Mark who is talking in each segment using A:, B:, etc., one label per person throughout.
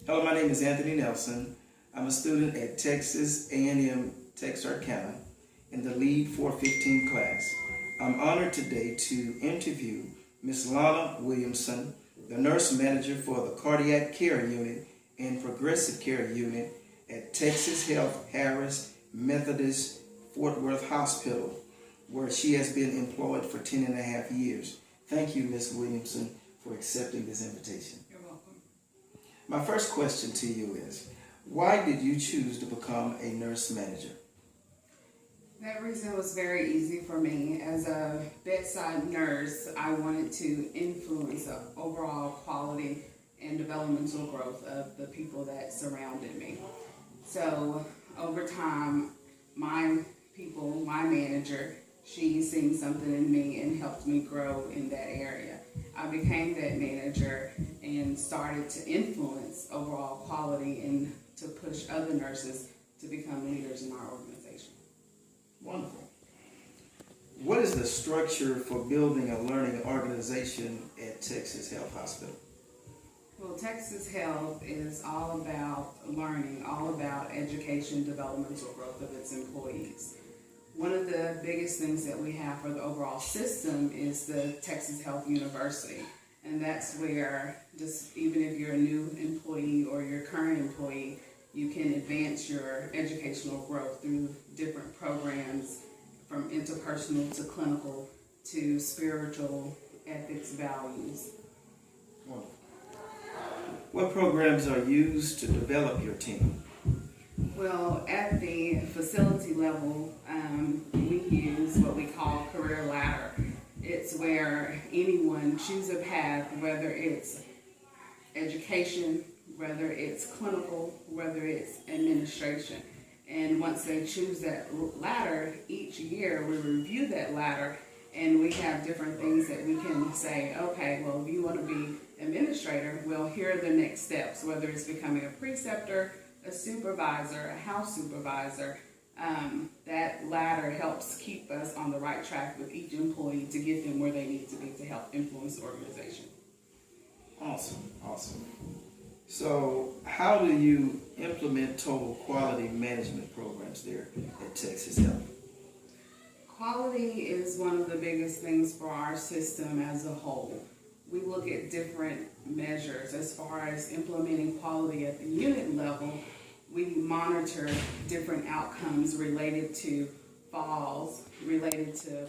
A: Hello, my name is Anthony Nelson. I'm a student at Texas A&M Texarkana in the Lead 415 class. I'm honored today to interview Ms. Lana Williamson, the nurse manager for the Cardiac Care Unit and Progressive Care Unit at Texas Health Harris Methodist Fort Worth Hospital, where she has been employed for 10 and a half years. Thank you, Ms. Williamson, for accepting this invitation.
B: You're welcome.
A: My first question to you is, why did you choose to become a nurse manager?
B: That reason was very easy for me. As a bedside nurse, I wanted to influence the overall quality and developmental growth of the people that surrounded me. So over time, my manager, she seen something in me and helped me grow in that area. I became that manager and started to influence overall quality and to push other nurses to become leaders in our organization.
A: Wonderful. What is the structure for building a learning organization at Texas Health Hospital?
B: Well, Texas Health is all about learning, all about education, developmental growth of its employees. One of the biggest things that we have for the overall system is the Texas Health University. And that's where, just even if you're a new employee or your current employee, you can advance your educational growth through different programs, from interpersonal to clinical to spiritual, ethics, values.
A: Wonderful. What programs are used to develop your team?
B: Well, at the facility level, we use what we call career ladder. It's where anyone choose a path, whether it's education, whether it's clinical, whether it's administration. And once they choose that ladder, each year we review that ladder, and we have different things that we can say, okay, well, if you want to be administrator, well, here are the next steps, whether it's becoming a preceptor, a supervisor, a house supervisor. That ladder helps keep us on the right track with each employee to get them where they need to be to help influence the organization.
A: Awesome, awesome. So how do you implement total quality management programs there at Texas Health?
B: Quality is one of the biggest things for our system as a whole. We look at different measures as far as implementing quality at the unit level. We monitor different outcomes related to falls, related to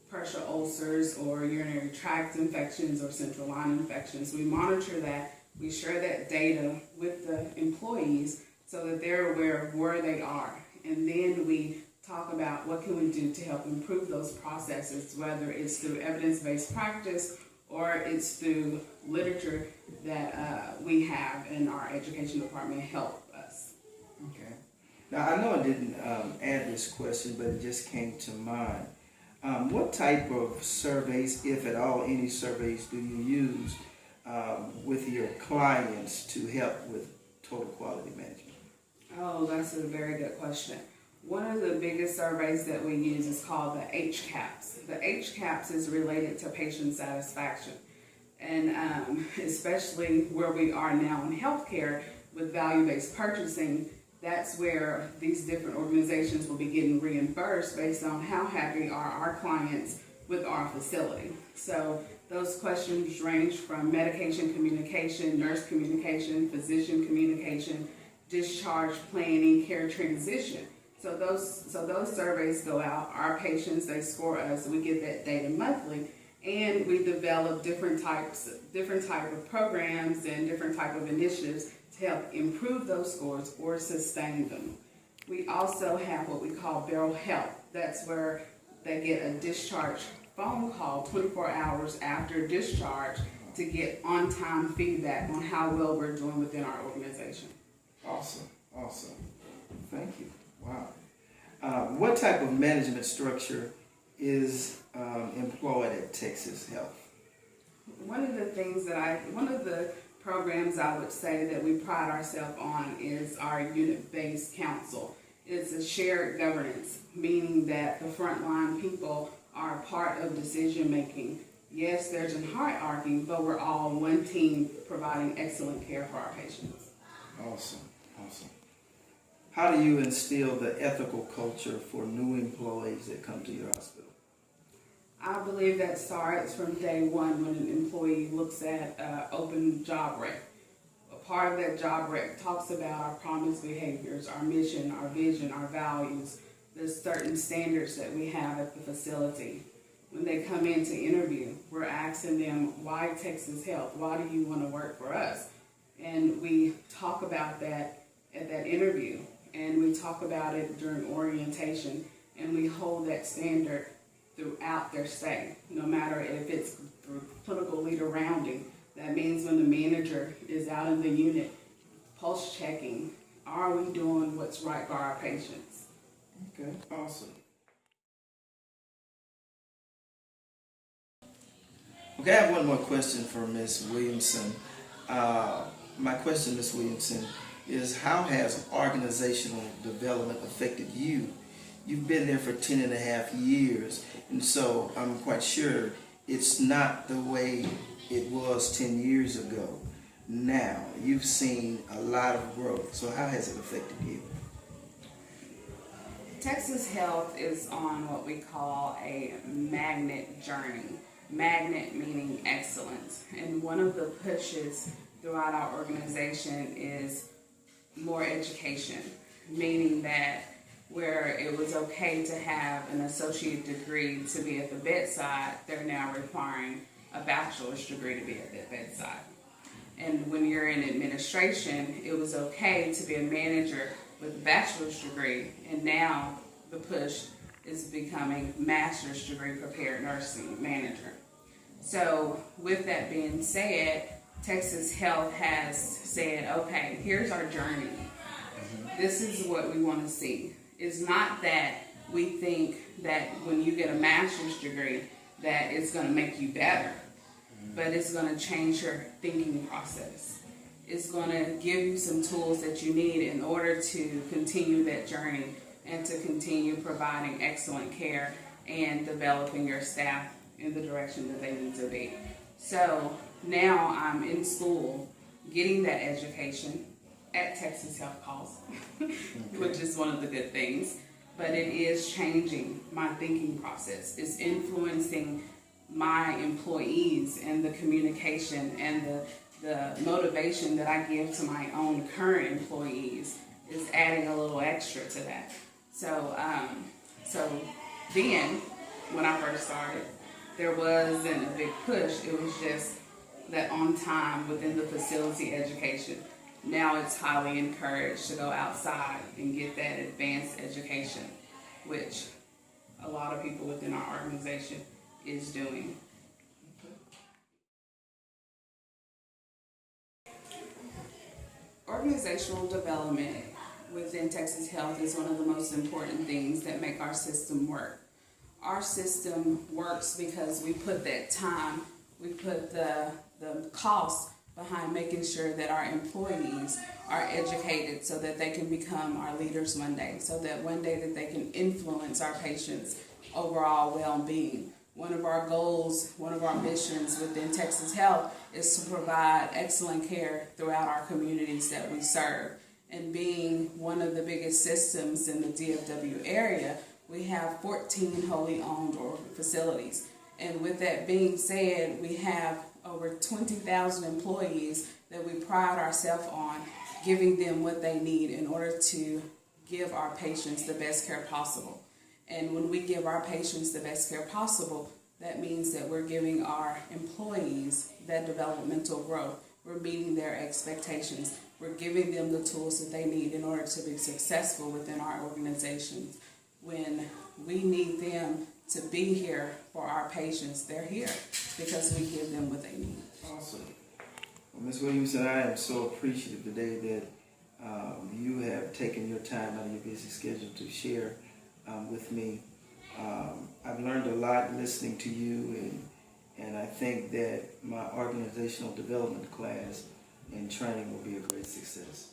B: pressure ulcers or urinary tract infections or central line infections. We monitor that. We share that data with the employees so that they're aware of where they are. And then we talk about what can we do to help improve those processes, whether it's through evidence-based practice or it's through literature that we have in our education department help us.
A: Okay. Now, I know I didn't add this question, but it just came to mind. What type of surveys, if at all, any surveys do you use with your clients to help with total quality management?
B: Oh, that's a very good question. One of the biggest surveys that we use is called the HCAHPS. The HCAHPS is related to patient satisfaction. And especially where we are now in healthcare with value-based purchasing, that's where these different organizations will be getting reimbursed based on how happy are our clients with our facility. So those questions range from medication communication, nurse communication, physician communication, discharge planning, care transition. So those surveys go out. Our patients, they score us. We get that data monthly, and we develop different type of programs and different type of initiatives to help improve those scores or sustain them. We also have what we call Beryl Health. That's where they get a discharge phone call 24 hours after discharge to get on-time feedback on how well we're doing within our organization.
A: Awesome, awesome. Thank you. Wow. What type of management structure is employed at Texas Health?
B: One of the programs I would say that we pride ourselves on is our unit-based council. It's a shared governance, meaning that the frontline people are a part of decision making. Yes, there's a hierarchy, but we're all one team providing excellent care for our patients.
A: Awesome, awesome. How do you instill the ethical culture for new employees that come to your hospital?
B: I believe that starts from day one when an employee looks at open job rec. A part of that job rec talks about our promised behaviors, our mission, our vision, our values. There's certain standards that we have at the facility. When they come in to interview, we're asking them, why Texas Health? Why do you want to work for us? And we talk about that at that interview, and we talk about it during orientation, and we hold that standard throughout their stay, no matter if it's through clinical leader rounding. That means when the manager is out in the unit, pulse checking, are we doing what's right for our patients?
A: Okay, awesome. Okay, I have one more question for Ms. Williamson. My question, Ms. Williamson, is how has organizational development affected you? You've been there for 10 and a half years, and so I'm quite sure it's not the way it was 10 years ago. Now, you've seen a lot of growth, so how has it affected you?
B: Texas Health is on what we call a magnet journey. Magnet meaning excellence. And one of the pushes throughout our organization is more education, meaning that where it was okay to have an associate degree to be at the bedside, they're now requiring a bachelor's degree to be at that bedside. And when you're in administration, it was okay to be a manager with a bachelor's degree, and now the push is becoming master's degree prepared nursing manager. So with that being said, Texas Health has said, okay, here's our journey. This is what we want to see. It's not that we think that when you get a master's degree that it's going to make you better, but it's going to change your thinking process. It's going to give you some tools that you need in order to continue that journey and to continue providing excellent care and developing your staff in the direction that they need to be. So now I'm in school getting that education at Texas Health Calls, which is one of the good things, but it is changing my thinking process. It's influencing my employees and the communication and the motivation that I give to my own current employees is adding a little extra to that. So then, when I first started, there wasn't a big push. It was just that on time within the facility education. Now it's highly encouraged to go outside and get that advanced education, which a lot of people within our organization is doing. Organizational development within Texas Health is one of the most important things that make our system work. Our system works because we put that time, we put the cost behind making sure that our employees are educated so that they can become our leaders one day, so that one day that they can influence our patients' overall well-being. One of our goals, one of our missions within Texas Health is to provide excellent care throughout our communities that we serve. And being one of the biggest systems in the DFW area, we have 14 wholly owned facilities. And with that being said, we have over 20,000 employees that we pride ourselves on giving them what they need in order to give our patients the best care possible. And when we give our patients the best care possible, that means that we're giving our employees that developmental growth. We're meeting their expectations. We're giving them the tools that they need in order to be successful within our organizations. When we need them to be here for our patients, they're here because we give them what they need.
A: Awesome. Well, Ms. Williamson, I am so appreciative today that you have taken your time out of your busy schedule to share with me. I've learned a lot listening to you, and I think that my organizational development class and training will be a great success.